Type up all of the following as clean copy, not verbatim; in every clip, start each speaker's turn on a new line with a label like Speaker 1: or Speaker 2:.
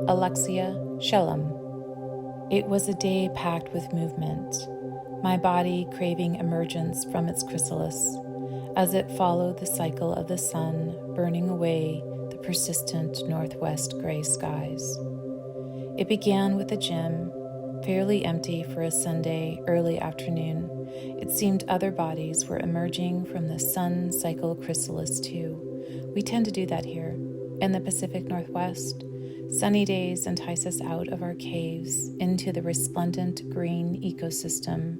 Speaker 1: Alexia Shellam. It was a day packed with movement, my body craving emergence from its chrysalis as it followed the cycle of the sun burning away the persistent northwest gray skies. It began with the gym, fairly empty for a Sunday early afternoon. It seemed other bodies were emerging from the sun cycle chrysalis too. We tend to do that here in the Pacific Northwest. Sunny days entice us out of our caves into the resplendent green ecosystem.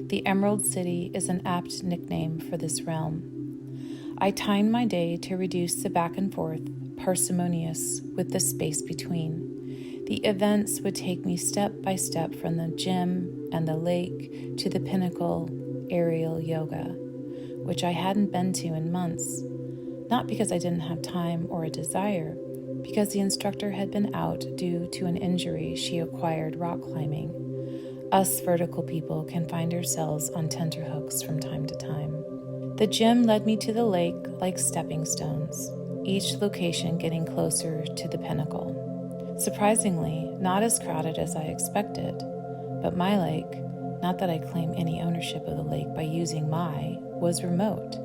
Speaker 1: The Emerald City is an apt nickname for this realm. I timed my day to reduce the back and forth, parsimonious with the space between. The events would take me step by step from the gym and the lake to the pinnacle, aerial yoga, which I hadn't been to in months. Not because I didn't have time or a desire, because the instructor had been out due to an injury she acquired rock climbing. Us vertical people can find ourselves on tenterhooks from time to time. The gym led me to the lake like stepping stones, each location getting closer to the pinnacle. Surprisingly, not as crowded as I expected, but my lake, not that I claim any ownership of the lake by using my, was remote.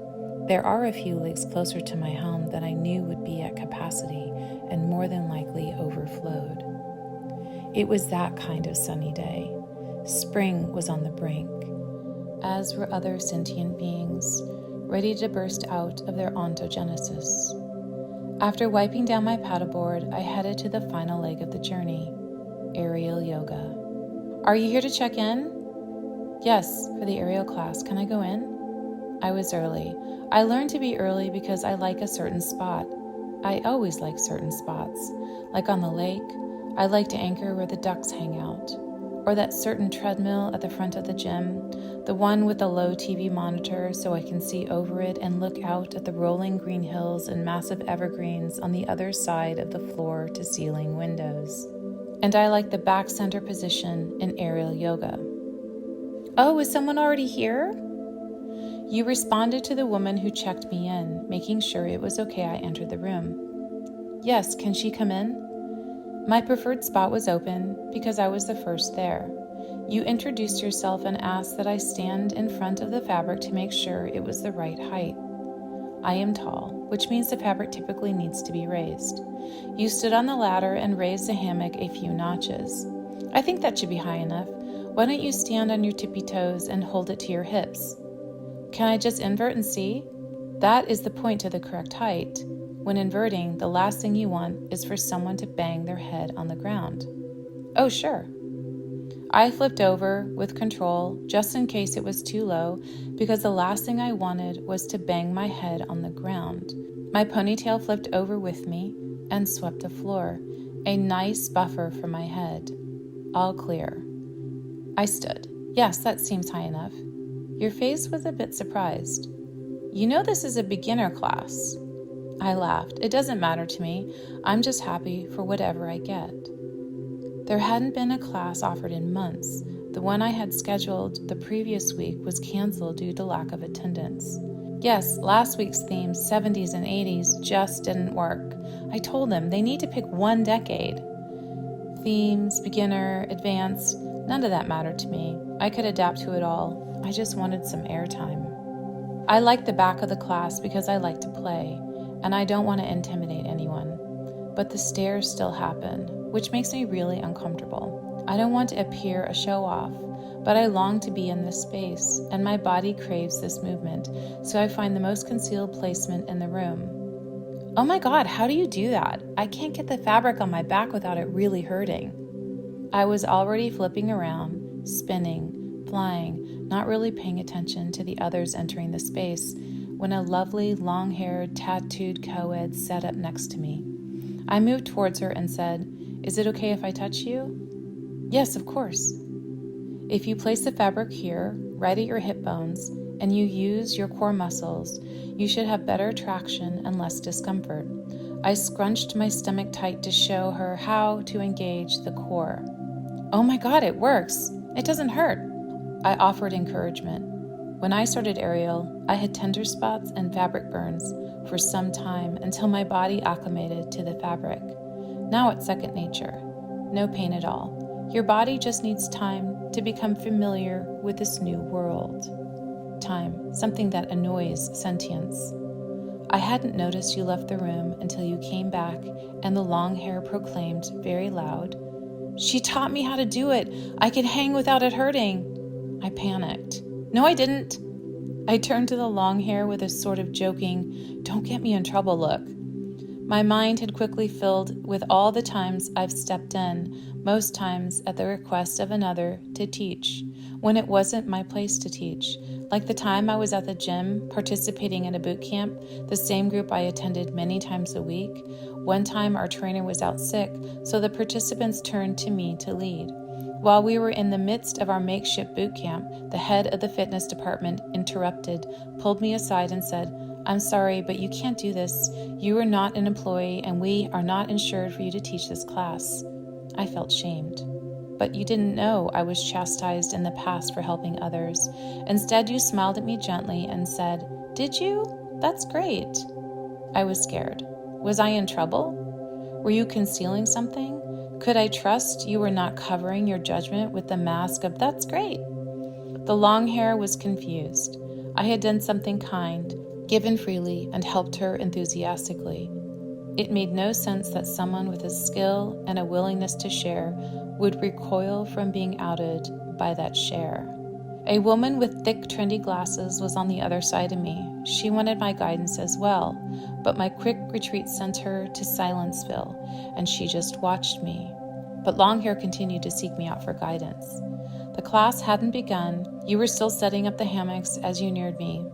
Speaker 1: There are a few lakes closer to my home that I knew would be at capacity and more than likely overflowed. It was that kind of sunny day. Spring was on the brink, as were other sentient beings, ready to burst out of their ontogenesis. After wiping down my paddleboard, I headed to the final leg of the journey, aerial yoga. Are you here to check in? Yes, for the aerial class. Can I go in? I was early. I learned to be early because I like a certain spot. I always like certain spots. Like on the lake, I like to anchor where the ducks hang out. Or that certain treadmill at the front of the gym, the one with the low TV monitor so I can see over it and look out at the rolling green hills and massive evergreens on the other side of the floor-to-ceiling windows. And I like the back center position in aerial yoga. Oh, is someone already here? You responded to the woman who checked me in, making sure it was okay I entered the room. Yes, can she come in? My preferred spot was open because I was the first there. You introduced yourself and asked that I stand in front of the fabric to make sure it was the right height. I am tall, which means the fabric typically needs to be raised. You stood on the ladder and raised the hammock a few notches. I think that should be high enough. Why don't you stand on your tippy toes and hold it to your hips? Can I just invert and see? That is the point to the correct height. When inverting, the last thing you want is for someone to bang their head on the ground. Oh, sure. I flipped over with control just in case it was too low because the last thing I wanted was to bang my head on the ground. My ponytail flipped over with me and swept the floor, a nice buffer for my head. All clear. I stood. Yes, that seems high enough. Your face was a bit surprised. You know this is a beginner class. I laughed. It doesn't matter to me. I'm just happy for whatever I get. There hadn't been a class offered in months. The one I had scheduled the previous week was canceled due to lack of attendance. Yes, last week's themes, 70s and 80s, just didn't work. I told them they need to pick one decade. Themes, beginner, advanced, none of that mattered to me. I could adapt to it all. I just wanted some airtime. I like the back of the class because I like to play, and I don't want to intimidate anyone. But the stares still happen, which makes me really uncomfortable. I don't want to appear a show-off, but I long to be in this space, and my body craves this movement, so I find the most concealed placement in the room. Oh my God, how do you do that? I can't get the fabric on my back without it really hurting. I was already flipping around, spinning, flying, not really paying attention to the others entering the space, when a lovely, long-haired, tattooed co-ed sat up next to me. I moved towards her and said, "Is it okay if I touch you?" "Yes, of course." If you place the fabric here, right at your hip bones, and you use your core muscles, you should have better traction and less discomfort. I scrunched my stomach tight to show her how to engage the core. Oh my God, it works. It doesn't hurt. I offered encouragement. When I started aerial, I had tender spots and fabric burns for some time until my body acclimated to the fabric. Now it's second nature. no pain at all. Your body just needs time to become familiar with this new world. Time, something that annoys sentience. I hadn't noticed you left the room until you came back and the long hair proclaimed very loud, "She taught me how to do it. I can hang without it hurting." I panicked. No, I didn't. I turned to the long hair with a sort of joking, "Don't get me in trouble" look. My mind had quickly filled with all the times I've stepped in, most times at the request of another, to teach, when it wasn't my place to teach. Like the time I was at the gym participating in a boot camp, the same group I attended many times a week. One time our trainer was out sick, so the participants turned to me to lead. While we were in the midst of our makeshift boot camp, the head of the fitness department interrupted, pulled me aside and said, "I'm sorry, but you can't do this. You are not an employee and we are not insured for you to teach this class." I felt shamed. "But you didn't know I was chastised in the past for helping others. Instead, you smiled at me gently and said, 'Did you? That's great.'" I was scared. Was I in trouble? Were you concealing something? Could I trust you were not covering your judgment with the mask of "that's great"? The long hair was confused. I had done something kind, given freely, and helped her enthusiastically. It made no sense that someone with a skill and a willingness to share would recoil from being outed by that share. A woman with thick, trendy glasses was on the other side of me. She wanted my guidance as well, but my quick retreat sent her to Silenceville, and she just watched me. But Longhair continued to seek me out for guidance. The class hadn't begun. You were still setting up the hammocks as you neared me.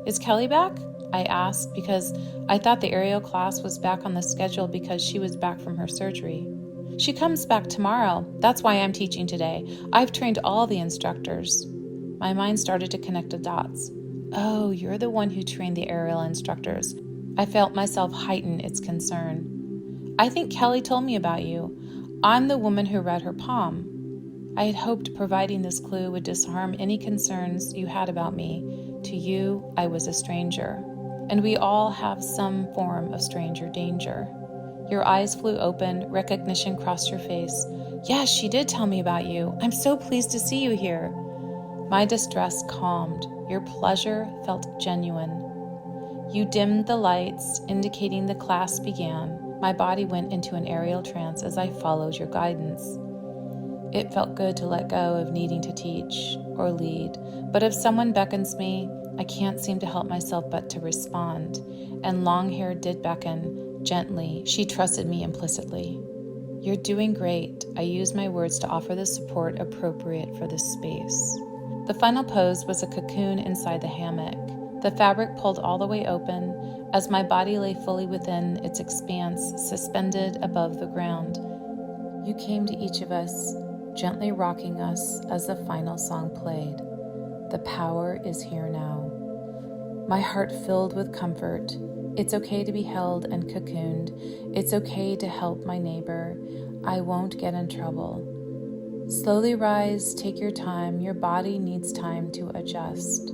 Speaker 1: "Is Kelly back?" I asked, because I thought the aerial class was back on the schedule because she was back from her surgery. "She comes back tomorrow. That's why I'm teaching today. I've trained all the instructors." My mind started to connect the dots. "Oh, you're the one who trained the aerial instructors." I felt myself heighten its concern. "I think Kelly told me about you. I'm the woman who read her palm." I had hoped providing this clue would disarm any concerns you had about me. To you, I was a stranger. And we all have some form of stranger danger. Your eyes flew open, recognition crossed your face. "Yes, she did tell me about you. I'm so pleased to see you here." My distress calmed. Your pleasure felt genuine. You dimmed the lights, indicating the class began. My body went into an aerial trance as I followed your guidance. It felt good to let go of needing to teach or lead, but if someone beckons me, I can't seem to help myself but to respond. And Longhair did beckon, gently. She trusted me implicitly. "You're doing great." I used my words to offer the support appropriate for this space. The final pose was a cocoon inside the hammock. The fabric pulled all the way open as my body lay fully within its expanse, suspended above the ground. You came to each of us, gently rocking us as the final song played. The power is here now. My heart filled with comfort. It's okay to be held and cocooned. It's okay to help my neighbor. I won't get in trouble. Slowly rise, take your time. Your body needs time to adjust.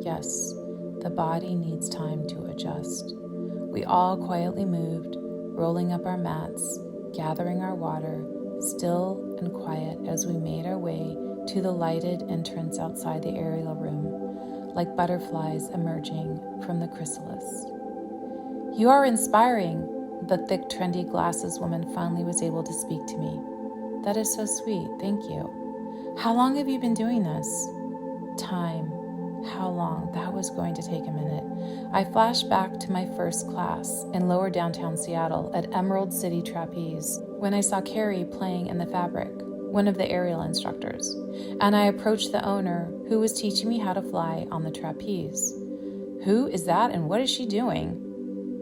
Speaker 1: Yes, the body needs time to adjust. We all quietly moved, rolling up our mats, gathering our water, still and quiet as we made our way to the lighted entrance outside the aerial room, like butterflies emerging from the chrysalis. "You are inspiring," the thick, trendy glasses woman finally was able to speak to me. "That is so sweet, thank you. How long have you been doing this?" Time. How long? That was going to take a minute. I flashed back to my first class in lower downtown Seattle at Emerald City Trapeze when I saw Carrie playing in the fabric, one of the aerial instructors, and I approached the owner who was teaching me how to fly on the trapeze. "Who is that and what is she doing?"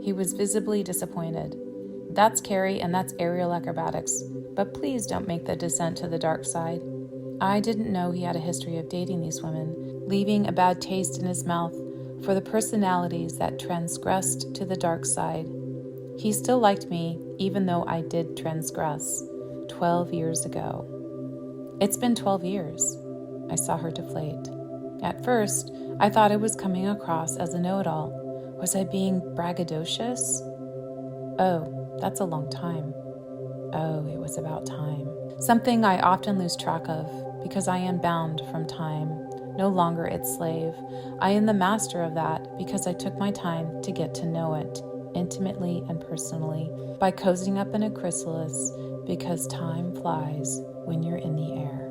Speaker 1: He was visibly disappointed. "That's Carrie and that's aerial acrobatics, but please don't make the descent to the dark side." I didn't know he had a history of dating these women, leaving a bad taste in his mouth for the personalities that transgressed to the dark side. He still liked me, even though I did transgress 12 years ago. It's been 12 years. I saw her deflate. At first, I thought I was coming across as a know-it-all. Was I being braggadocious? Oh, that's a long time. Oh, it was about time. Something I often lose track of, because I am bound from time, no longer its slave. I am the master of that because I took my time to get to know it, intimately and personally, by cozying up in a chrysalis, because time flies when you're in the air.